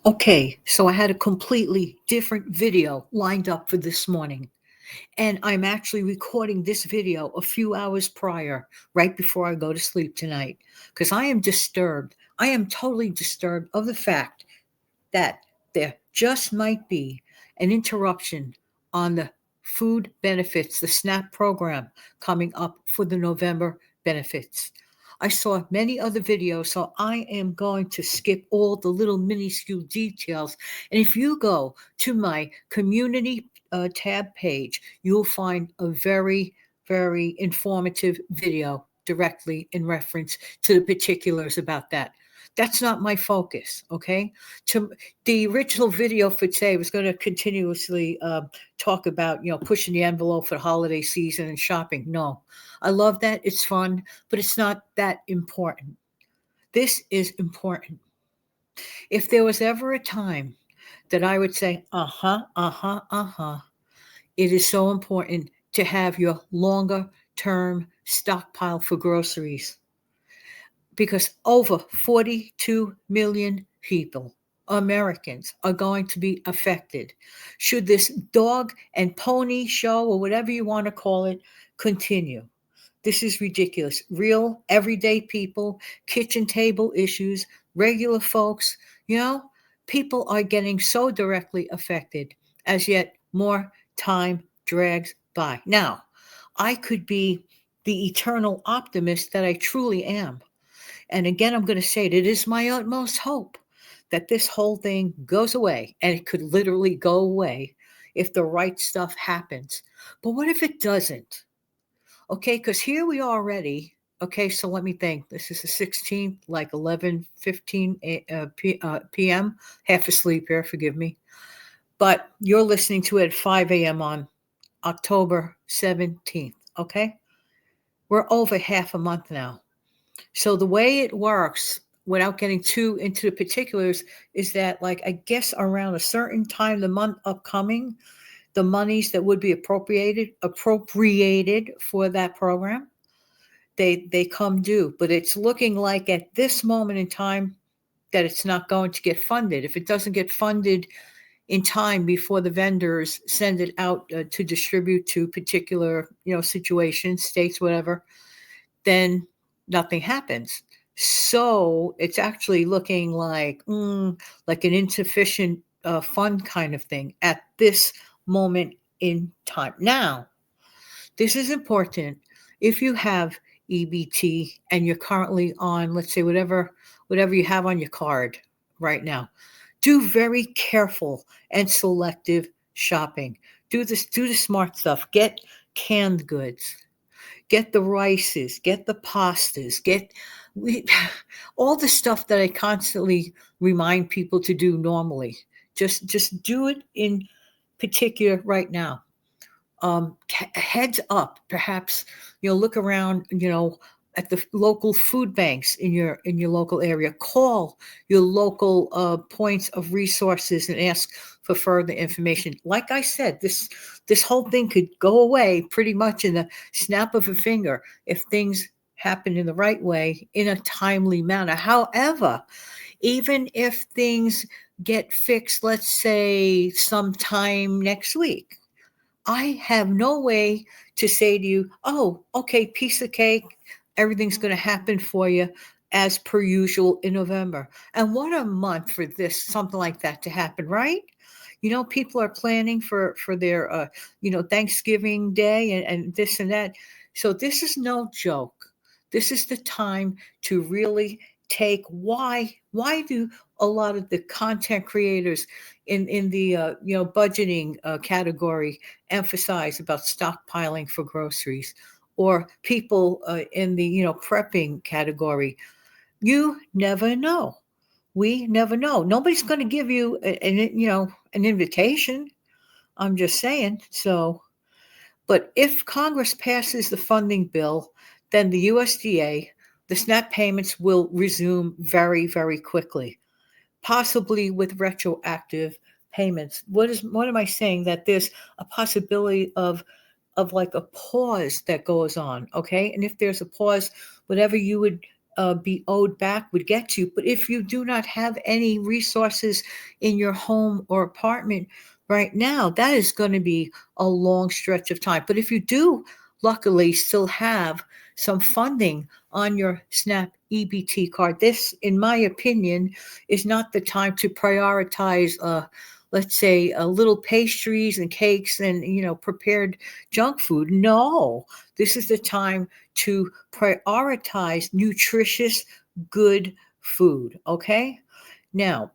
Okay, so I had a completely different video lined up for this morning, and I'm actually recording this video a few hours prior, right before I go to sleep tonight, because I am disturbed. I am totally disturbed of the fact that there just might be an interruption on the food benefits, the SNAP program coming up for the November benefits. I saw many other videos, so I am going to skip all the little minuscule details. And if you go to my community tab page, you'll find a very, very informative video directly in reference to the particulars about that. That's not my focus, okay? To the original video for today was going to continuously talk about, pushing the envelope for the holiday season and shopping. No, I love that. It's fun, but it's not that important. This is important. If there was ever a time that I would say, it is so important to have your longer term stockpile for groceries because over 42 million people, Americans, are going to be affected. Should this dog and pony show, or whatever you want to call it, continue? This is ridiculous. Real, everyday people, kitchen table issues, regular folks, you know, people are getting so directly affected, as yet more time drags by. Now, I could be the eternal optimist that I truly am. And again, I'm going to say it, it is my utmost hope that this whole thing goes away, and it could literally go away if the right stuff happens. But what if it doesn't? Okay, because here we are already. Okay, so let me think. This is the 16th, like 11:15 p.m. Half asleep here, forgive me. But you're listening to it at 5 a.m. on October 17th. Okay, we're over half a month now. So the way it works, without getting too into the particulars, is that, like, I guess around a certain time the month upcoming, the monies that would be appropriated for that program, they come due. But it's looking like at this moment in time that it's not going to get funded. If it doesn't get funded in time before the vendors send it out to distribute to particular, situations, states, whatever, then nothing happens. So it's actually looking like an insufficient fund kind of thing at this moment in time. Now, this is important. If you have EBT and you're currently on, let's say, whatever you have on your card right now, do very careful and selective shopping. Do the smart stuff. Get canned goods, get the rices, get the pastas, we, all the stuff that I constantly remind people to do normally. Just do it in particular right now. Heads up, perhaps look around, at the local food banks in your local area. Call your local points of resources and ask for further information. Like I said, this whole thing could go away pretty much in the snap of a finger if things happen in the right way in a timely manner. However, even if things get fixed, let's say sometime next week, I have no way to say to you, oh, okay, piece of cake, everything's going to happen for you as per usual in November. And what a month for this, something like that to happen, right? People are planning for their, Thanksgiving Day and this and that. So this is no joke. This is the time to really take why do a lot of the content creators in the budgeting category emphasize about stockpiling for groceries, or people in the prepping category? You never know. We never know. Nobody's going to give you an invitation. I'm just saying. So, but if Congress passes the funding bill, then the USDA, the SNAP payments will resume very, very quickly, possibly with retroactive payments. What am I saying? That there's a possibility of like a pause that goes on, okay? And if there's a pause, whatever you would be owed back would get to. But if you do not have any resources in your home or apartment right now, that is going to be a long stretch of time. But if you do, luckily, still have some funding on your SNAP EBT card, this, in my opinion, is not the time to prioritize, let's say, little pastries and cakes and prepared junk food. No, this is the time to prioritize nutritious, good food. Okay. Now,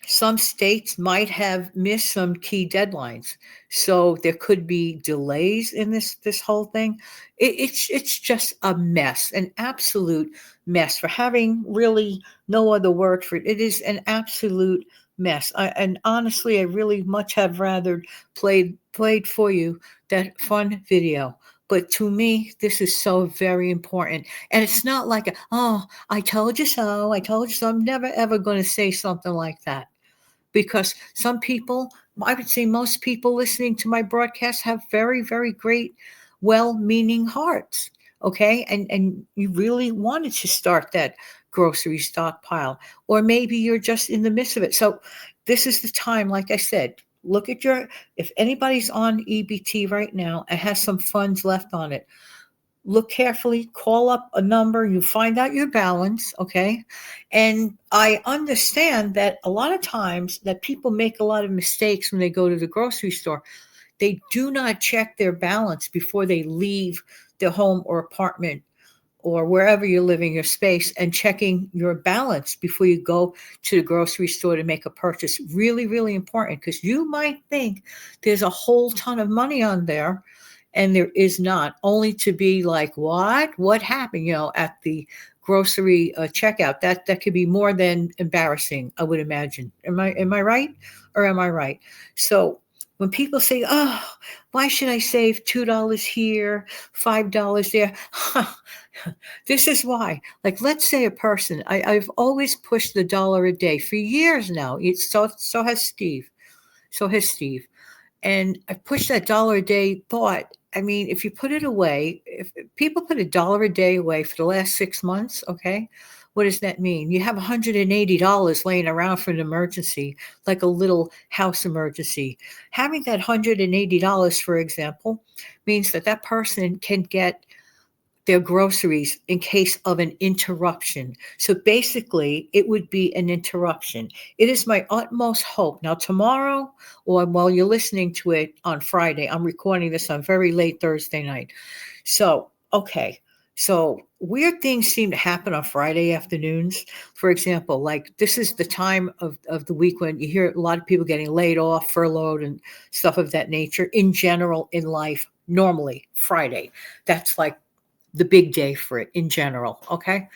some states might have missed some key deadlines, so there could be delays in this whole thing. It's just a mess, an absolute mess. For having really no other word for it, it is an absolute mess. And honestly, I really much have rather played for you that fun video. But to me, this is so very important. And it's not like, oh, I told you so. I told you so. I'm never, ever going to say something like that, because some people, I would say most people listening to my broadcast, have very, very great, well-meaning hearts. Okay. And you really wanted to start that grocery stockpile, or maybe you're just in the midst of it. So this is the time, like I said, look at if anybody's on EBT right now and has some funds left on it, look carefully, call up a number, you find out your balance, okay? And I understand that a lot of times that people make a lot of mistakes when they go to the grocery store. They do not check their balance before they leave their home or apartment or wherever you're living, your space, and checking your balance before you go to the grocery store to make a purchase. Really, really important, because you might think there's a whole ton of money on there, and there is not, only to be like, what happened, at the grocery checkout. That could be more than embarrassing, I would imagine. Am I right, or am I right? So when people say, oh, why should I save $2 here, $5 there? This is why. Like, let's say a person, I've always pushed the dollar a day for years now. So has Steve. So has Steve. And I pushed that dollar a day thought. I mean, if you put it away, if people put $1 a day away for the last 6 months, okay, what does that mean? You have $180 laying around for an emergency, like a little house emergency. Having that $180, for example, means that that person can get their groceries in case of an interruption. So basically, it would be an interruption. It is my utmost hope. Now, tomorrow, or while you're listening to it on Friday, I'm recording this on very late Thursday night. So, okay. So weird things seem to happen on Friday afternoons. For example, like this is the time of the week when you hear a lot of people getting laid off, furloughed, and stuff of that nature in general in life. Normally, Friday. That's like the big day for it in general. Okay.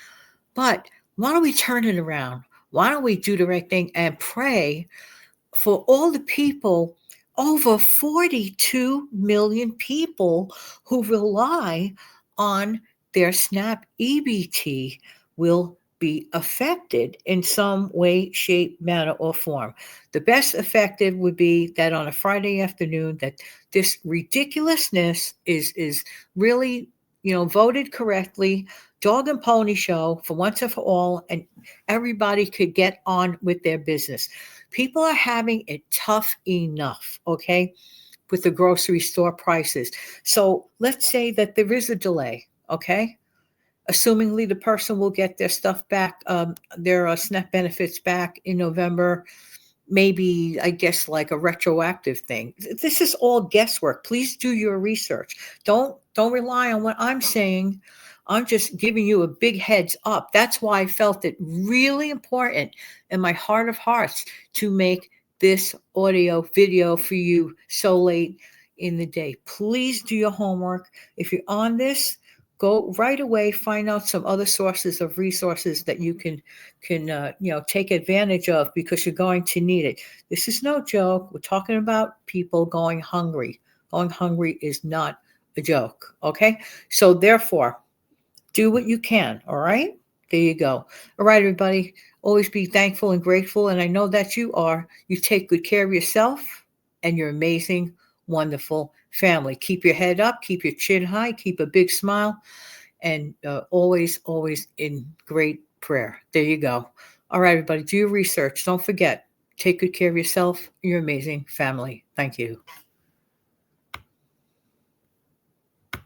But why don't we turn it around? Why don't we do the right thing and pray for all the people, over 42 million people who rely on their SNAP EBT will be affected in some way, shape, manner, or form. The best effective would be that on a Friday afternoon, that this ridiculousness is really, voted correctly, dog and pony show for once and for all, and everybody could get on with their business. People are having it tough enough, okay, with the grocery store prices. So let's say that there is a delay, okay? Assumingly the person will get their stuff back, their SNAP benefits back in November, maybe, I guess, like a retroactive thing. This is all guesswork. Please do your research. Don't rely on what I'm saying. I'm just giving you a big heads up. That's why I felt it really important in my heart of hearts to make this audio video for you so late in the day. Please do your homework. If you're on this, go right away, find out some other sources of resources that you can take advantage of, because you're going to need it. This is no joke. We're talking about people going hungry. Going hungry is not a joke. Okay. So therefore, do what you can. All right. There you go. All right, everybody. Always be thankful and grateful. And I know that you are. You take good care of yourself and your amazing, wonderful family. Keep your head up. Keep your chin high. Keep a big smile. and always in great prayer. There you go. All right, everybody, do your research. Don't forget, take good care of yourself, your amazing family. Thank you.